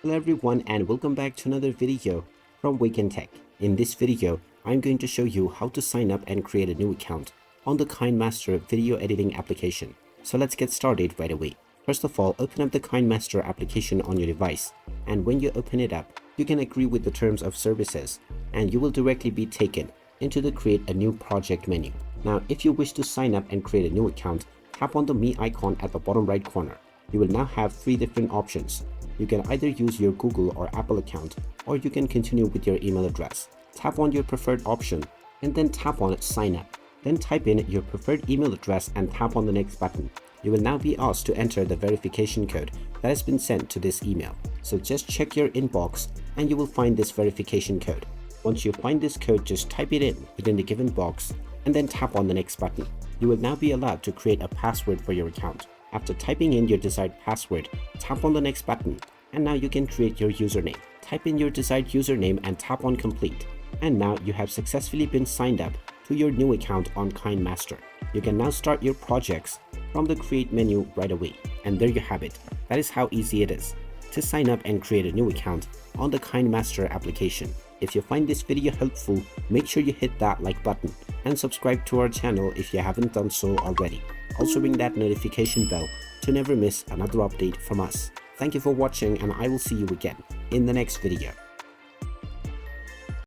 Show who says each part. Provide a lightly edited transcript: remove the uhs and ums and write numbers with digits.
Speaker 1: Hello everyone and welcome back to another video from Wake&Tech. In this video, I'm going to show you how to sign up and create a new account on the KineMaster video editing application. So let's get started right away. First of all, open up the KineMaster application on your device, and when you open it up, you can agree with the terms of services and you will directly be taken into the create a new project menu. Now, if you wish to sign up and create a new account, tap on the me icon at the bottom right corner. You will now have three different options. You can either use your Google or Apple account, or you can continue with your email address. Tap on your preferred option and then tap on sign up. Then type in your preferred email address and tap on the next button. You will now be asked to enter the verification code that has been sent to this email. So just check your inbox and you will find this verification code. Once you find this code, just type it in within the given box and then tap on the next button. You will now be allowed to create a password for your account. After typing in your desired password, tap on the next button and now you can create your username. Type in your desired username and tap on complete. And now you have successfully been signed up to your new account on KineMaster. You can now start your projects from the create menu right away. And there you have it. That is how easy it is to sign up and create a new account on the KineMaster application. If you find this video helpful, make sure you hit that like button and subscribe to our channel if you haven't done so already. Also ring that notification bell to never miss another update from us. Thank you for watching and I will see you again in the next video.